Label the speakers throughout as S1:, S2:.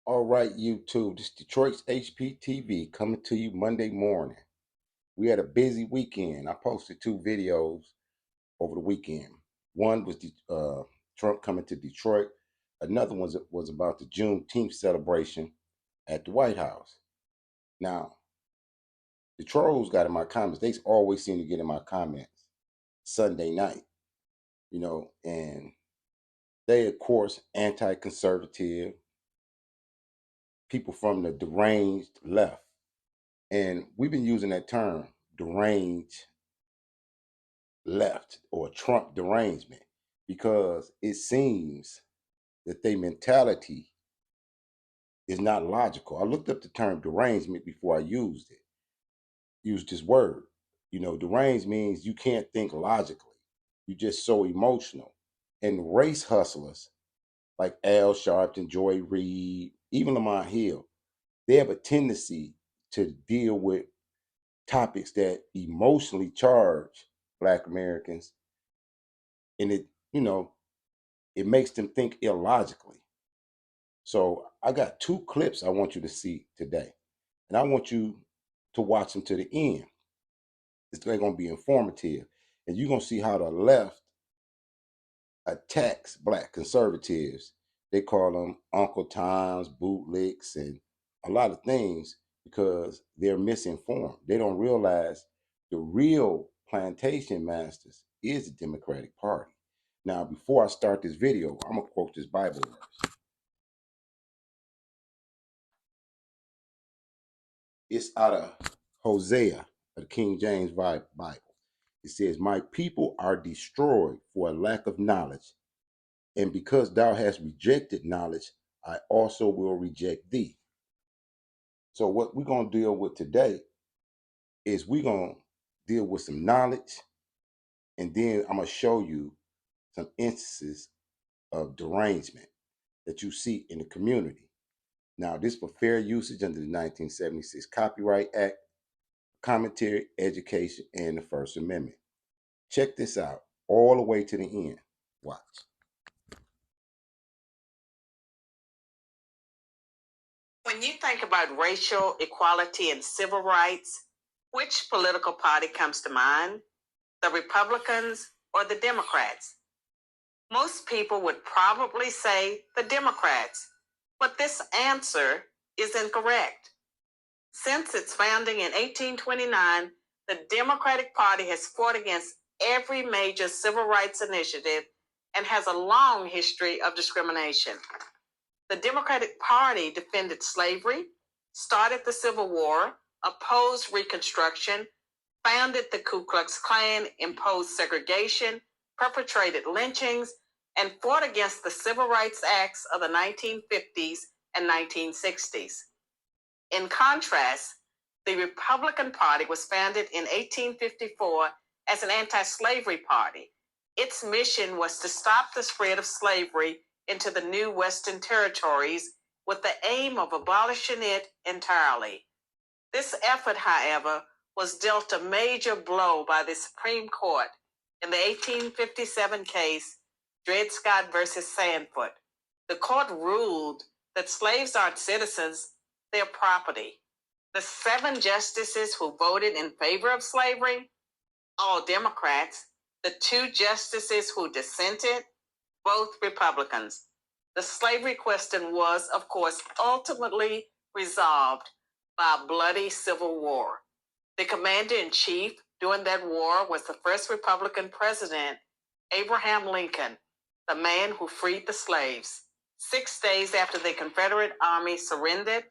S1: All right, YouTube. This is Detroit's HPTV coming to you Monday morning. We had a busy weekend. I posted two videos over the weekend. One was Trump coming to Detroit. Another one was about the Juneteenth celebration at the White House. Now, the trolls got in my comments. They always seem to get in my comments Sunday night, and they, of course, anti-conservative, people from the deranged left. And we've been using that term, deranged left or Trump derangement, because it seems that their mentality is not logical. I looked up the term derangement before I used this word. Deranged means you can't think logically. You're just so emotional. And race hustlers like Al Sharpton, Joy Reid, even Lamont Hill, they have a tendency to deal with topics that emotionally charge Black Americans, and it makes them think illogically. So I got two clips I want you to see today, and I want you to watch them to the end. They're going to be informative, and you're going to see how the left attacks Black conservatives. They call them Uncle Toms, bootlicks, and a lot of things because they're misinformed. They don't realize the real plantation masters is the Democratic Party. Now, before I start this video, I'm going to quote this Bible verse. It's out of Hosea, of the King James Bible. It says, "My people are destroyed for a lack of knowledge, and because thou hast rejected knowledge, I also will reject thee." So what we're going to deal with today is we're going to deal with some knowledge, and then I'm going to show you some instances of derangement that you see in the community. Now, this for fair usage under the 1976 Copyright Act, commentary, education, and the First Amendment. Check this out all the way to the end. Watch.
S2: When you think about racial equality and civil rights, which political party comes to mind? The Republicans or the Democrats? Most people would probably say the Democrats, but this answer is incorrect. Since its founding in 1829, the Democratic Party has fought against every major civil rights initiative and has a long history of discrimination. The Democratic Party defended slavery, started the Civil War, opposed Reconstruction, founded the Ku Klux Klan, imposed segregation, perpetrated lynchings, and fought against the Civil Rights Acts of the 1950s and 1960s. In contrast, the Republican Party was founded in 1854 as an anti-slavery party. Its mission was to stop the spread of slavery into the new Western territories with the aim of abolishing it entirely. This effort, however, was dealt a major blow by the Supreme Court in the 1857 case Dred Scott versus Sandford. The court ruled that slaves aren't citizens, they're property. The 7 justices who voted in favor of slavery, all Democrats. The 2 justices who dissented, both Republicans. The slavery question was, of course, ultimately resolved by a bloody civil war. The commander-in-chief during that war was the first Republican president, Abraham Lincoln, the man who freed the slaves. 6 days after the Confederate Army surrendered,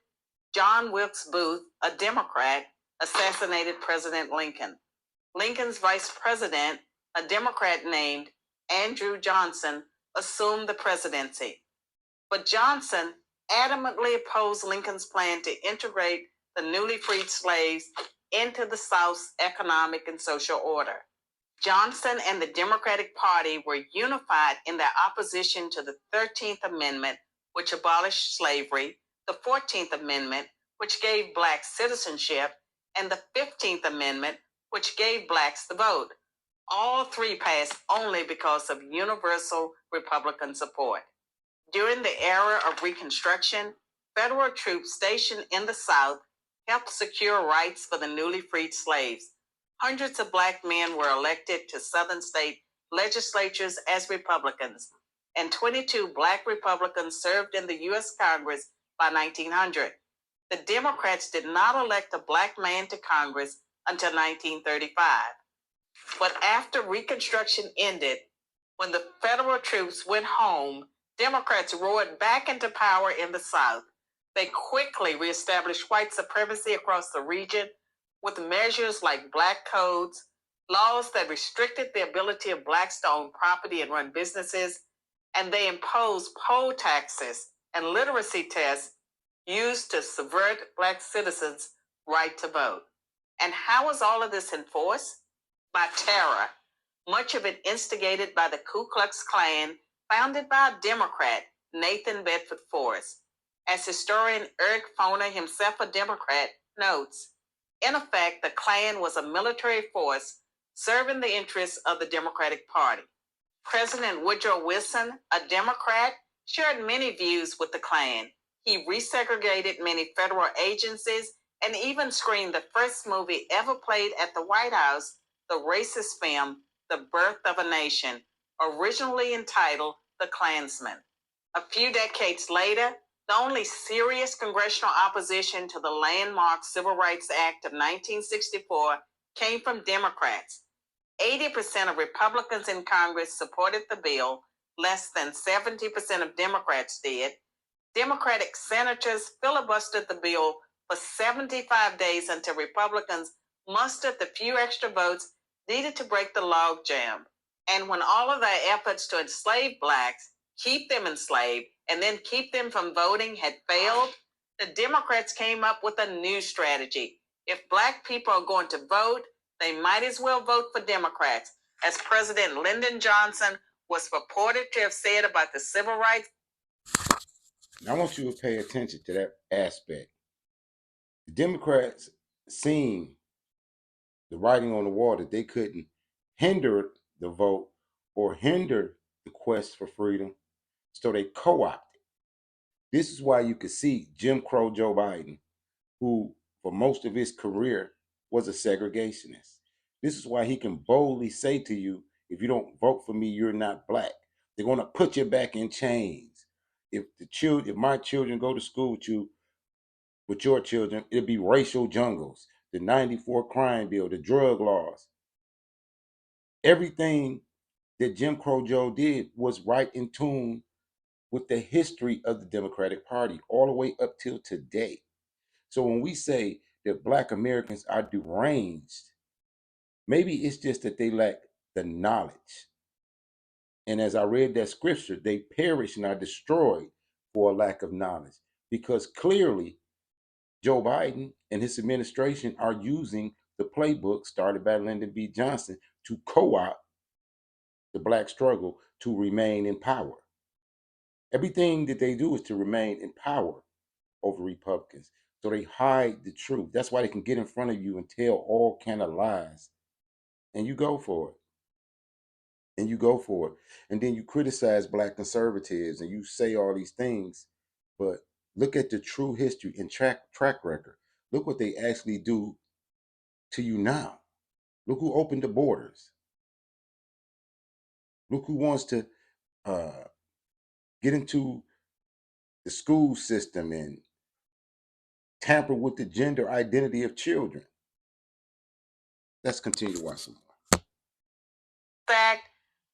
S2: John Wilkes Booth, a Democrat, assassinated President Lincoln. Lincoln's vice president, a Democrat named Andrew Johnson, assumed the presidency. But Johnson adamantly opposed Lincoln's plan to integrate the newly freed slaves into the South's economic and social order. Johnson and the Democratic Party were unified in their opposition to the 13th Amendment, which abolished slavery, the 14th Amendment, which gave blacks citizenship, and the 15th Amendment, which gave blacks the vote. All 3 passed only because of universal Republican support. During the era of Reconstruction, federal troops stationed in the South helped secure rights for the newly freed slaves. Hundreds of Black men were elected to Southern state legislatures as Republicans, and 22 Black Republicans served in the U.S. Congress by 1900. The Democrats did not elect a Black man to Congress until 1935. But after Reconstruction ended, when the federal troops went home, Democrats roared back into power in the South. They quickly reestablished white supremacy across the region with measures like black codes, laws that restricted the ability of Blacks to own property and run businesses, and they imposed poll taxes and literacy tests used to subvert Black citizens' right to vote. And how was all of this enforced? By terror, much of it instigated by the Ku Klux Klan, founded by a Democrat, Nathan Bedford Forrest. As historian Eric Foner, himself a Democrat, notes, in effect, the Klan was a military force serving the interests of the Democratic Party. President Woodrow Wilson, a Democrat, shared many views with the Klan. He resegregated many federal agencies and even screened the first movie ever played at the White House, the racist film, The Birth of a Nation, originally entitled The Klansman. A few decades later, the only serious congressional opposition to the landmark Civil Rights Act of 1964 came from Democrats. 80% of Republicans in Congress supported the bill, less than 70% of Democrats did. Democratic senators filibustered the bill for 75 days until Republicans mustered the few extra votes needed to break the logjam. And when all of their efforts to enslave Blacks, keep them enslaved, and then keep them from voting had failed, the Democrats came up with a new strategy. If Black people are going to vote, they might as well vote for Democrats, as President Lyndon Johnson was purported to have said about the civil rights.
S1: Now, I want you to pay attention to that aspect. The Democrats seen the writing on the wall that they couldn't hinder the vote or hinder the quest for freedom, so they co-opted. This is why you could see Jim Crow Joe Biden, who for most of his career was a segregationist. This is why he can boldly say to you, if you don't vote for me, you're not Black. They're going to put you back in chains. If my children go to school with your children, it'll be racial jungles, the 94 crime bill, the drug laws. Everything that Jim Crow Joe did was right in tune with the history of the Democratic Party all the way up till today. So when we say that Black Americans are deranged, maybe it's just that they lack the knowledge. And as I read that scripture, they perish and are destroyed for a lack of knowledge. Because clearly, Joe Biden and his administration are using the playbook started by Lyndon B. Johnson to co-opt the Black struggle to remain in power. Everything that they do is to remain in power over Republicans. So they hide the truth. That's why they can get in front of you and tell all kind of lies. And you go for it. And you go for it. And then you criticize Black conservatives and you say all these things. But look at the true history and track record. Look what they actually do to you now. Look who opened the borders. Look who wants to get into the school system and tamper with the gender identity of children. Let's continue to watch some more. In fact,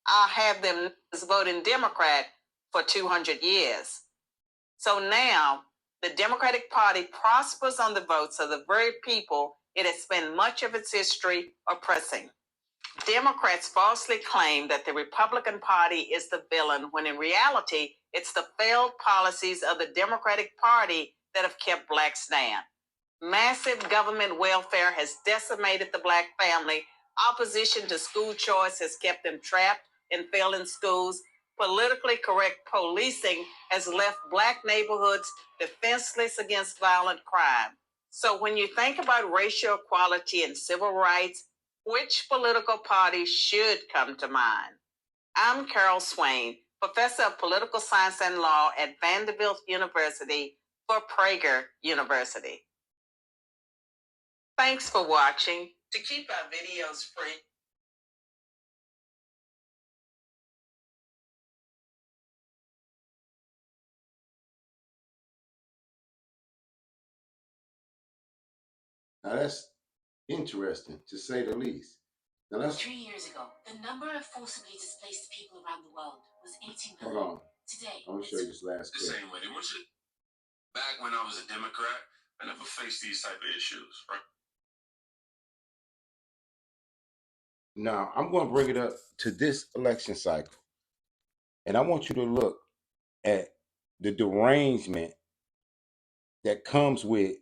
S1: I'll have them voting Democrat for 200 years. So now the Democratic Party prospers on the votes of the very people it has spent much of its history oppressing. Democrats falsely claim that the Republican Party is the villain, when in reality, it's the failed policies of the Democratic Party that have kept Blacks down. Massive government welfare has decimated the Black family. Opposition to school choice has kept them trapped in failing schools. Politically correct policing has left Black neighborhoods defenseless against violent crime. So when you think about racial equality and civil rights, which political party should come to mind? I'm Carol Swain, professor of political science and law at Vanderbilt University,
S2: for Prager University. Thanks for watching. To keep our videos free,
S1: now that's interesting to say the least. Now that's
S2: 3 years ago, the number of forcibly displaced people around the world was 80
S1: hold
S2: million.
S1: on.
S2: Today,
S1: I'm gonna show you this last
S2: the
S1: clip.
S2: same way. They want you. Back when I was a Democrat, I never faced these type of issues, right?
S1: Now I'm going to bring it up to this election cycle, and I want you to look at the derangement that comes with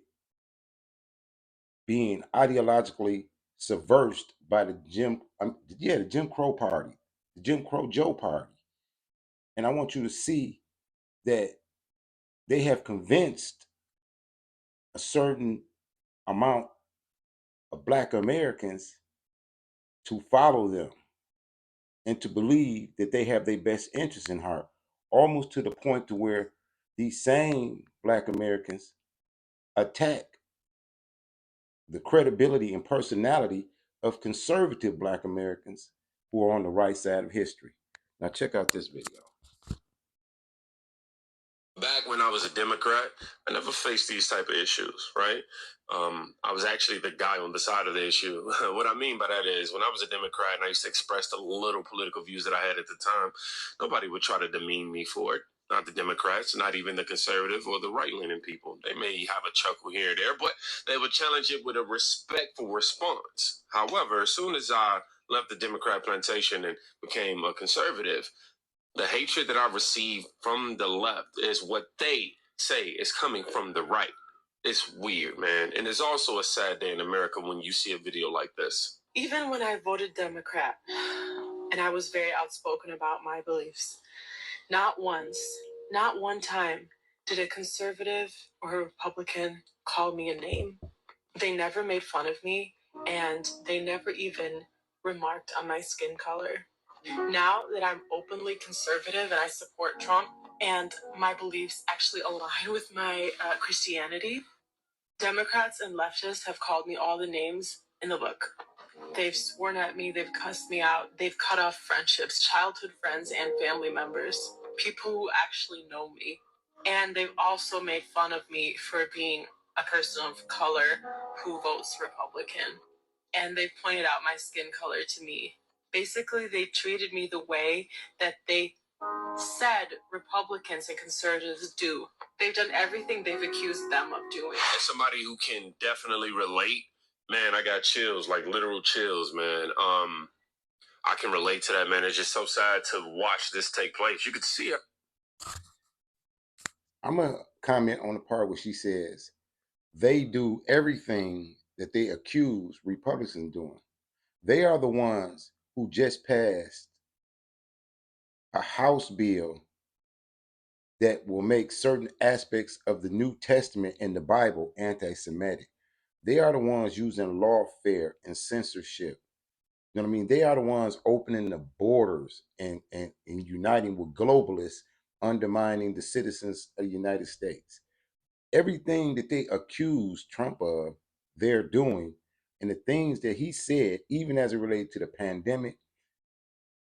S1: being ideologically subversed by the Jim Crow party, the Jim Crow Joe party. And I want you to see that they have convinced a certain amount of Black Americans to follow them and to believe that they have their best interests in heart, almost to the point to where these same Black Americans attack the credibility and personality of conservative Black Americans who are on the right side of history. Now check out this video.
S2: Back when I was a Democrat, I never faced these type of issues, right? I was actually the guy on the side of the issue. What I mean by that is when I was a Democrat and I used to express the little political views that I had at the time, nobody would try to demean me for it. Not the Democrats, not even the conservative or the right-leaning people. They may have a chuckle here and there, but they would challenge it with a respectful response. However, as soon as I left the Democrat plantation and became a conservative, the hatred that I receive from the left is what they say is coming from the right. It's weird, man. And it's also a sad day in America when you see a video like this. Even when I voted Democrat and I was very outspoken about my beliefs, not once, not one time did a conservative or a Republican call me a name. They never made fun of me, and they never even remarked on my skin color. Now that I'm openly conservative and I support Trump and my beliefs actually align with my Christianity, Democrats and leftists have called me all the names in the book. They've sworn at me, they've cussed me out, they've cut off friendships, childhood friends and family members, people who actually know me. And they've also made fun of me for being a person of color who votes Republican. And they pointed out my skin color to me. Basically, they treated me the way that they said Republicans and conservatives do. They've done everything they've accused them of doing. As somebody who can definitely relate, man, I got chills, like literal chills, man. I can relate to that, man. It's just so sad to watch this take place. You could see it.
S1: I'm going to comment on the part where she says they do everything that they accuse Republicans doing. They are the ones who just passed a House bill that will make certain aspects of the New Testament and the Bible anti-Semitic. They are the ones using lawfare and censorship. You know what I mean? They are the ones opening the borders and uniting with globalists, undermining the citizens of the United States. Everything that they accuse Trump of, they're doing. And the things that he said, even as it related to the pandemic,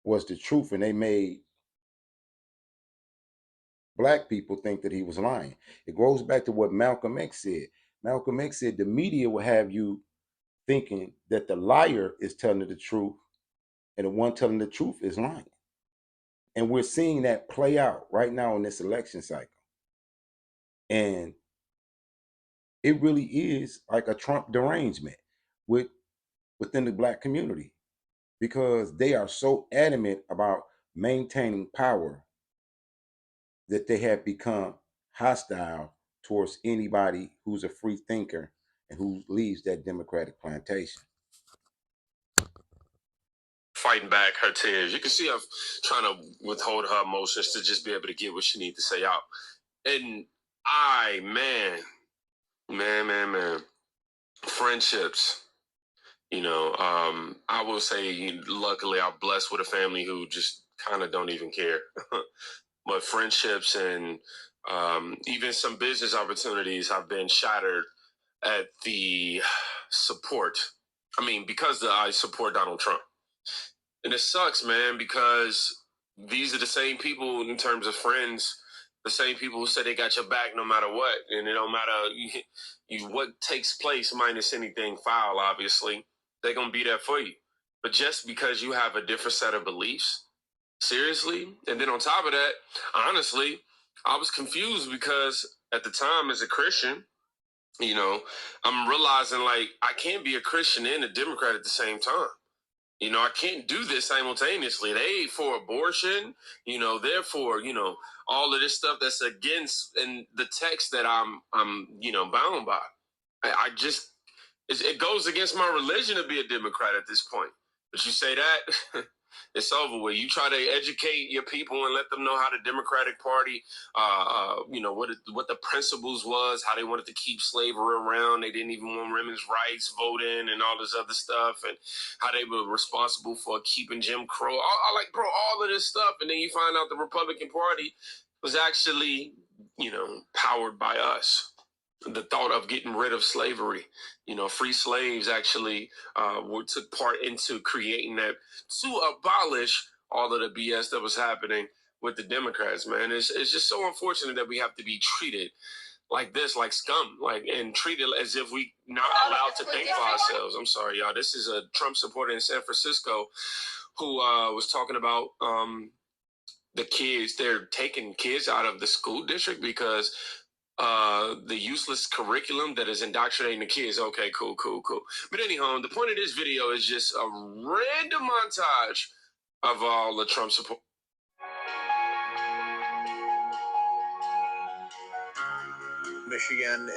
S1: was the truth. And they made Black people think that he was lying. It goes back to what Malcolm X said. Malcolm X said the media will have you thinking that the liar is telling the truth and the one telling the truth is lying. And we're seeing that play out right now in this election cycle. And it really is like a Trump derangement within the Black community because they are so adamant about maintaining power that they have become hostile towards anybody who's a free thinker and who leaves that Democratic plantation.
S2: Fighting back her tears. You can see her trying to withhold her emotions to just be able to get what she needs to say out. And man, friendships. I will say, luckily, I'm blessed with a family who just kind of don't even care. But friendships and Even some business opportunities have been shattered at the support. I mean, because I support Donald Trump. And it sucks, man, because these are the same people in terms of friends, the same people who say they got your back no matter what. And it don't matter what takes place minus anything foul, obviously, they're going to be there for you. But just because you have a different set of beliefs, seriously? And then on top of that, honestly, I was confused because at the time as a Christian, you know, I'm realizing like I can't be a Christian and a Democrat at the same time. You know, I can't do this simultaneously. They for abortion, you know, therefore, you know, all of this stuff that's against in the text that I'm, you know, bound by. I just, it goes against my religion to be a Democrat at this point. But you say that, it's over with. You try to educate your people and let them know how the Democratic Party, you know, what the principles was, how they wanted to keep slavery around. They didn't even want women's rights voting and all this other stuff, and how they were responsible for keeping Jim Crow. I like, bro, all of this stuff. And then you find out the Republican Party was actually, you know, powered by us. The thought of getting rid of slavery, you know, free slaves actually took part into creating that to abolish all of the BS that was happening with the Democrats, man. It's just so unfortunate that we have to be treated like this, like scum, like, and treated as if we not allowed to think for ourselves. I'm sorry, y'all. This is a Trump supporter in San Francisco who was talking about the kids. They're taking kids out of the school district because the useless curriculum that is indoctrinating the kids. Okay, cool. But anyhow, the point of this video is just a random montage of all the Trump support. Michigan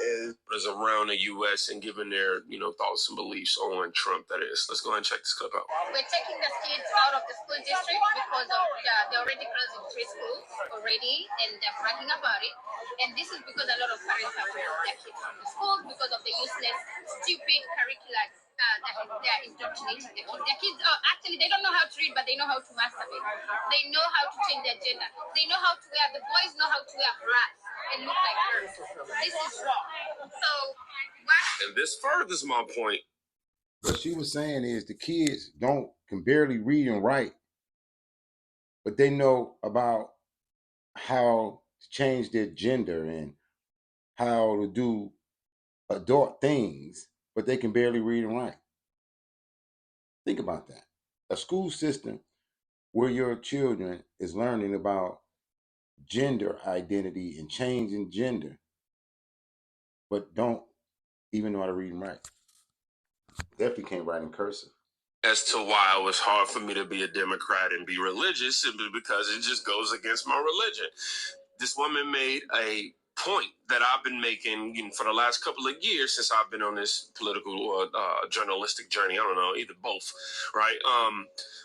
S2: is around the U.S. and giving their, you know, thoughts and beliefs on Trump. That is. Let's go ahead and check this clip out.
S3: We're taking the kids out of the school district because of they're already closing 3 schools already, and they're bragging about it. And this is because a lot of parents are removing their kids from the schools because of the useless, stupid curricula that they're indoctrinating the kids. Their kids, actually, they don't know how to read, but they know how to masturbate. They know how to change their gender. They know how to wear, the boys know how to wear bras and look like girls. This is wrong. So,
S2: and this furthers my point.
S1: What she was saying is the kids can barely read and write, but they know about how to change their gender and how to do adult things, but they can barely read and write. Think about that. A school system where your children is learning about gender identity and changing gender, but don't even know how to read and write. Definitely can't write in cursive.
S2: As to why it was hard for me to be a Democrat and be religious, simply because it just goes against my religion. This woman made a point that I've been making for the last couple of years since I've been on this political journalistic journey. I don't know, either both, right?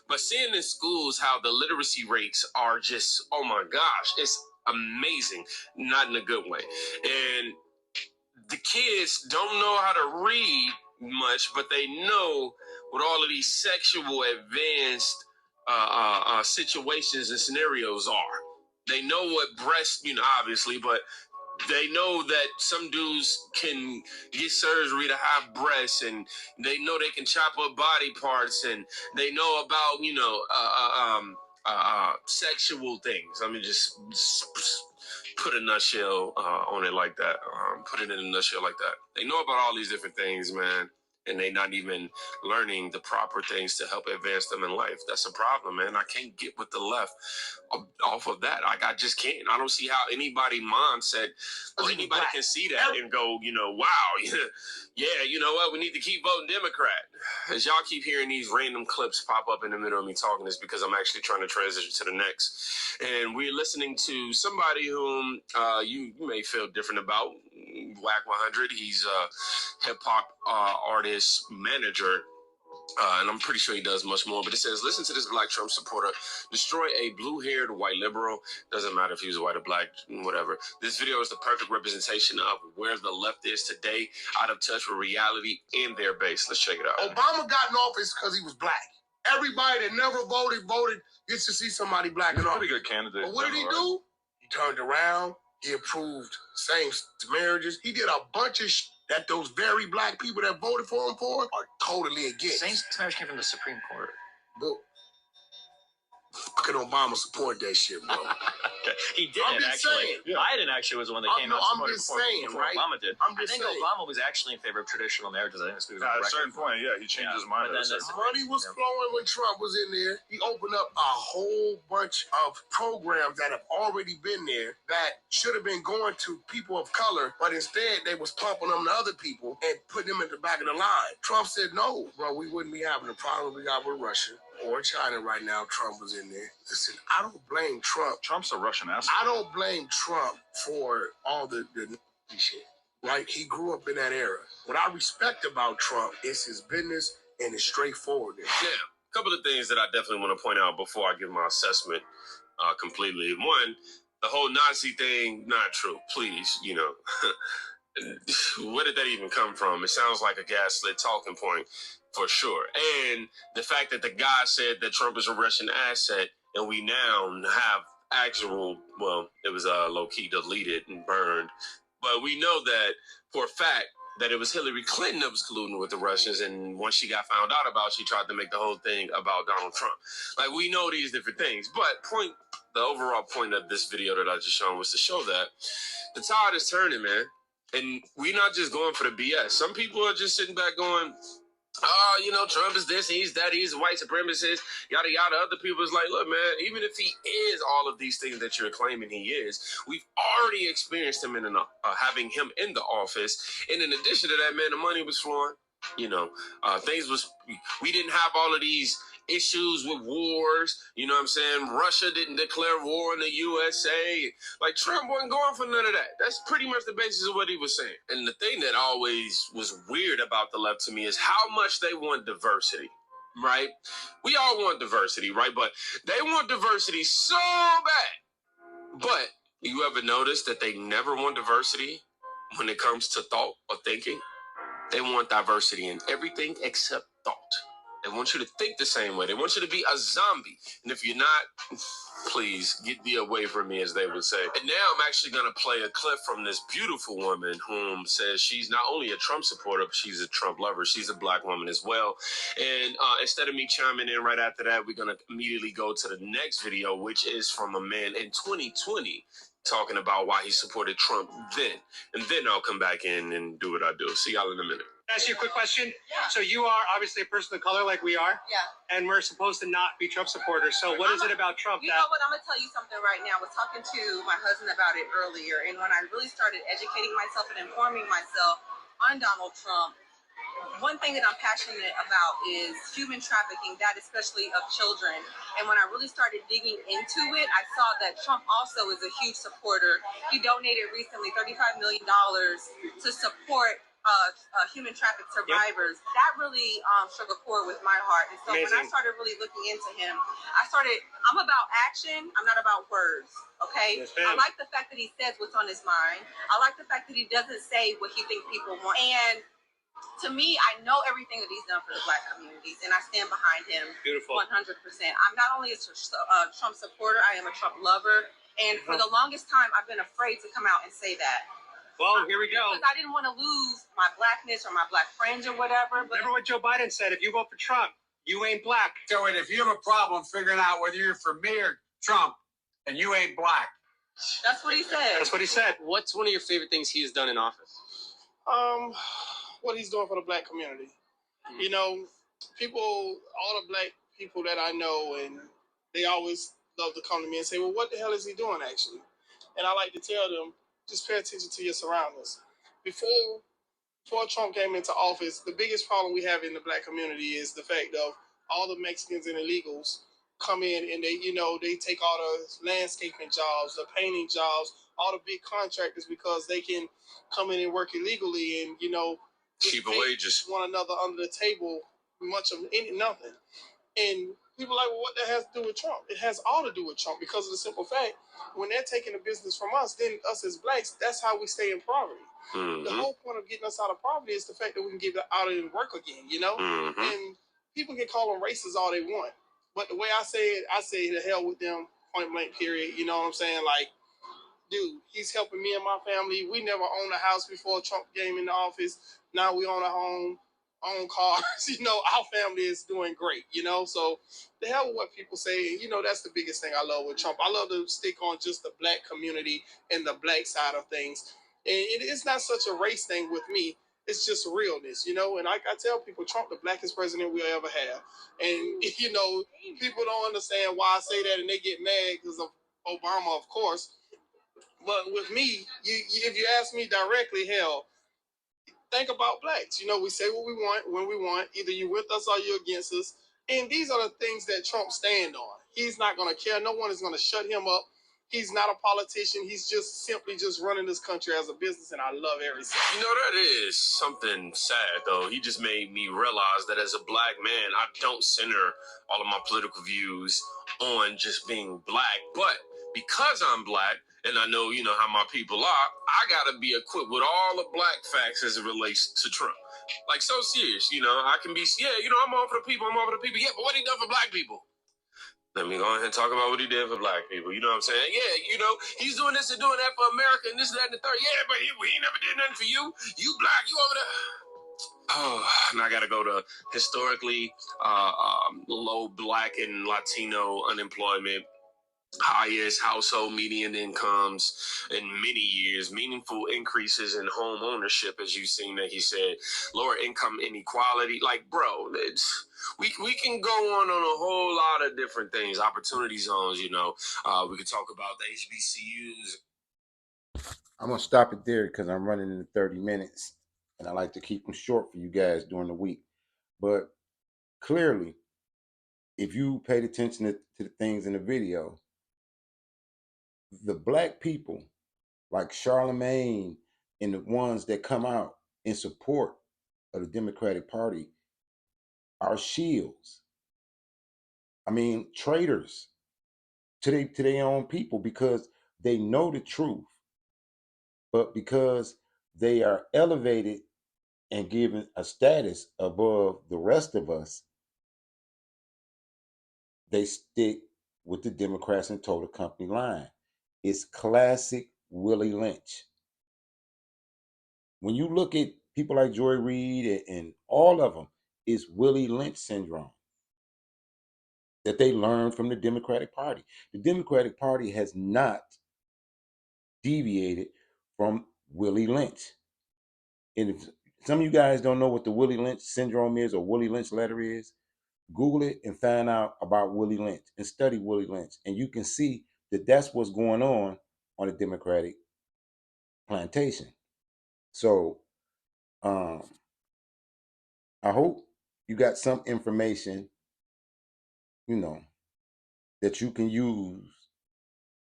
S2: But seeing in schools how the literacy rates are just, oh my gosh, it's amazing, not in a good way. And the kids don't know how to read much, but they know what all of these sexual advanced situations and scenarios are. They know what breast, obviously, but they know that some dudes can get surgery to have breasts, and they know they can chop up body parts, and they know about, sexual things. I mean, just put a nutshell on it like that. Put it in a nutshell like that. They know about all these different things, man, and they not even learning the proper things to help advance them in life. That's a problem, man. I can't get with the left off of that. I just can't. I don't see how anybody mindset or anybody can see that and go, wow, yeah, you know what? We need to keep voting Democrat. As y'all keep hearing these random clips pop up in the middle of me talking, this because I'm actually trying to transition to the next. And we're listening to somebody whom you may feel different about, Whack 100. He's a hip hop artist, manager, and I'm pretty sure he does much more. But it says, listen to this black Trump supporter destroy a blue-haired white liberal. Doesn't matter if he was white or black, whatever. This video is the perfect representation of where the left is today, out of touch with reality and their base. Let's check it out.
S4: Obama got in office because he was black. Everybody that never voted gets to see somebody black in office.
S2: Pretty good candidate.
S4: But what did he do? He turned around. He approved same-sex marriages. He did a bunch of shit that those very black people that voted for him for are totally against.
S2: Same-sex marriage came from the Supreme Court.
S4: But fucking Obama support that shit, bro.
S2: Okay. He didn't actually. Biden actually was the one that came out
S4: I'm just saying,
S2: before
S4: right?
S2: Obama did.
S4: I'm
S2: I
S4: just
S2: think
S4: saying.
S2: Obama was actually in favor of traditional marriages. I think that's
S5: At a certain point, yeah, he changed his mind.
S4: Money was flowing when Trump was in there. He opened up a whole bunch of programs that have already been there that should have been going to people of color, but instead they was pumping them to other people and putting them at the back of the line. Trump said, no, bro, we wouldn't be having the problem we got with Russia or China right now. Trump was in there. Listen, I don't blame Trump.
S5: Trump's a Russian asshole.
S4: I don't blame Trump for all the shit. Right? He grew up in that era. What I respect about Trump is his business and his straightforwardness.
S6: Yeah, a couple of things that I definitely want to point out before I give my assessment completely. One, the whole Nazi thing, not true. Please, you know. Where did that even come from? It sounds like a gaslit talking point for sure. And the fact that the guy said that Trump is a Russian asset and we now have actual, well, it was low-key deleted and burned. But we know that for a fact that it was Hillary Clinton that was colluding with the Russians. And once she got found out about, she tried to make the whole thing about Donald Trump. Like, we know these different things. But the overall point of this video that I just shown was to show that the tide is turning, man. And we're not just going for the BS. Some people are just sitting back going, oh, you know, Trump is this, he's that, he's a white supremacist, yada, yada. Other people is like, look, man, even if he is all of these things that you're claiming he is, we've already experienced him having him in the office. And in addition to that, man, the money was flowing. You know, we didn't have all of these issues with wars. You know what I'm saying? Russia didn't declare war on the USA. Like, Trump wasn't going for none of that. That's pretty much the basis of what he was saying. And the thing that always was weird about the left to me is how much they want diversity, right? We all want diversity, right? But they want diversity so bad. But you ever notice that they never want diversity when it comes to thought or thinking? They want diversity in everything except thought. They want you to think the same way. They want you to be a zombie. And if you're not, please get thee away from me, as they would say. And now I'm actually going to play a clip from this beautiful woman whom says she's not only a Trump supporter, but she's a Trump lover. She's a black woman as well. And instead of me chiming in right after that, we're going to immediately go to the next video, which is from a man in 2020 talking about why he supported Trump then. And then I'll come back in and do what I do. See y'all in a minute.
S7: Can I ask you a quick question?
S3: Yeah.
S7: So you are obviously a person of color like we are.
S3: Yeah.
S7: And we're supposed to not be Trump supporters. So what is it about Trump
S8: You know what? I'm going to tell you something right now. I was talking to my husband about it earlier. And when I really started educating myself and informing myself on Donald Trump, one thing that I'm passionate about is human trafficking, that especially of children. And when I really started digging into it, I saw that Trump also is a huge supporter. He donated recently $35 million to support human trafficked survivors. Yep. That really struck a chord with my heart. And so when I started really looking into him, I'm about action. I'm not about words. Okay?
S7: Yes,
S8: I like the fact that he says what's on his mind. I like the fact that he doesn't say what he thinks people want. And to me, I know everything that he's done for the black communities, and I stand behind him.
S7: Beautiful.
S8: 100%. I'm not only a Trump supporter, I am a Trump lover. And for the longest time, I've been afraid to come out and say that.
S7: Well, here we go.
S8: Because I didn't want to lose my blackness or my black friends or whatever. But
S7: remember what Joe Biden said, if you vote for Trump, you ain't black.
S9: So if you have a problem figuring out whether you're for me or Trump, and you ain't black.
S8: That's what he said.
S7: That's what he said.
S2: What's one of your favorite things he has done in office?
S10: What he's doing for the black community. You know, all the black people that I know, and they always love to come to me and say, well, what the hell is he doing actually? And I like to tell them, just pay attention to your surroundings. Before Trump came into office, the biggest problem we have in the black community is the fact of all the Mexicans and illegals come in and they take all the landscaping jobs, the painting jobs, all the big contractors because they can come in and work illegally and,
S6: cheaper wages.
S10: One another under the table, much of nothing. And people are like, well, what that has to do with Trump? It has all to do with Trump because of the simple fact, when they're taking the business from us, then us as blacks, that's how we stay in poverty. Mm-hmm. The whole point of getting us out of poverty is the fact that we can get out and work again, Mm-hmm. And people can call them racist all they want. But the way I say it, I say the hell with them, point blank period. You know what I'm saying? Like, dude, he's helping me and my family. We never owned a house before Trump came in the office. Now we own a home, own cars. Our family is doing great, So the hell with what people say. That's the biggest thing I love with Trump. I love to stick on just the black community and the black side of things. And it's not such a race thing with me. It's just realness, And I tell people, Trump, the blackest president we'll ever have. And, people don't understand why I say that, and they get mad because of Obama, of course. But with me, if you ask me directly, hell, think about blacks. We say what we want when we want. Either you with us or you against us. And these are the things that Trump stand on. He's not going to care. No one is going to shut him up. He's not a politician. He's just simply just running this country as a business, and I love every second.
S6: That is something sad, though. He just made me realize that as a black man, I don't center all of my political views on just being black. But because I'm black, and I know, how my people are, I got to be equipped with all the black facts as it relates to Trump. Like, so serious, I can be, I'm all for the people, Yeah, but what he done for black people? Let me go ahead and talk about what he did for black people. You know what I'm saying? Yeah, he's doing this and doing that for America and this, that, and the third. Yeah, but he never did nothing for you. You black, you over there. Oh, and I got to go to historically low black and Latino unemployment, highest household median incomes in many years, meaningful increases in home ownership, as you've seen that he said, lower income inequality. Like, bro, we can go on a whole lot of different things, opportunity zones, we could talk about the HBCUs.
S1: I'm going to stop it there because I'm running into 30 minutes and I like to keep them short for you guys during the week. But clearly, if you paid attention to the things in the video, the black people like Charlemagne and the ones that come out in support of the Democratic Party are shields. I mean, traitors to their own people because they know the truth, but because they are elevated and given a status above the rest of us, they stick with the Democrats and toe the company line. It's classic Willie Lynch. When you look at people like Joy Reid and all of them, it's Willie Lynch syndrome that they learned from the Democratic Party. The Democratic Party has not deviated from Willie Lynch. And if some of you guys don't know what the Willie Lynch syndrome is or Willie Lynch letter is, Google it and find out about Willie Lynch and study Willie Lynch. And you can see that that's what's going on the Democratic plantation. So I hope you got some information, that you can use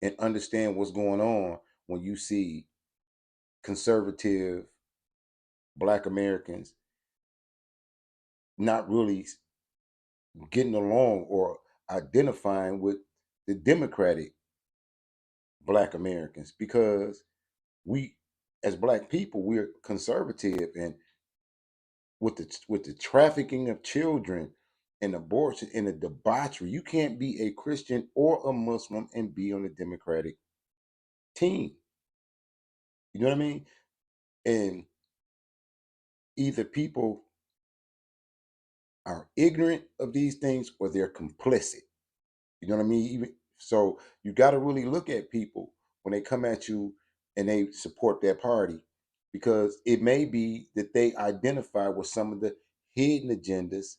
S1: and understand what's going on when you see conservative Black Americans not really getting along or identifying with the Democratic Black Americans, because we, as Black people, we're conservative, and with the trafficking of children and abortion and the debauchery, you can't be a Christian or a Muslim and be on the Democratic team. You know what I mean? And either people are ignorant of these things or they're complicit. You know what I mean? Even so, you got to really look at people when they come at you and they support that party, because it may be that they identify with some of the hidden agendas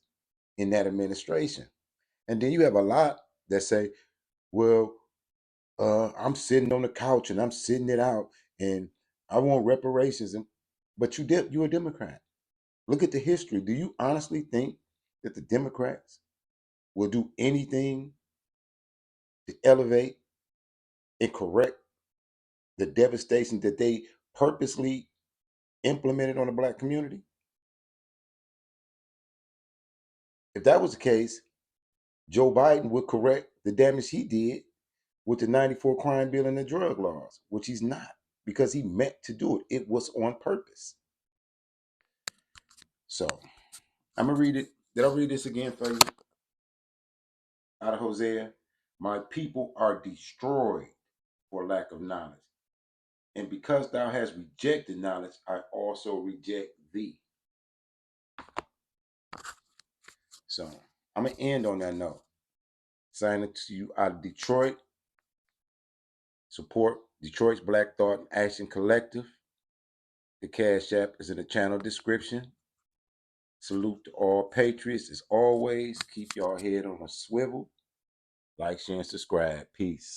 S1: in that administration. And then you have a lot that say, well, I'm sitting on the couch and I'm sitting it out and I want reparations. But you're a Democrat. Look at the history. Do you honestly think that the Democrats will do anything to elevate and correct the devastation that they purposely implemented on the Black community? If that was the case, Joe Biden would correct the damage he did with the 94 crime bill and the drug laws, which he's not, because he meant to do it. It was on purpose. So I'm going to read it. Did I read this again for you? Out of Hosea. My people are destroyed for lack of knowledge. And because thou hast rejected knowledge, I also reject thee. So I'm going to end on that note. Signing to you out of Detroit. Support Detroit's Black Thought and Action Collective. The Cash App is in the channel description. Salute to all patriots. As always, keep your head on a swivel. Like, share, and subscribe. Peace.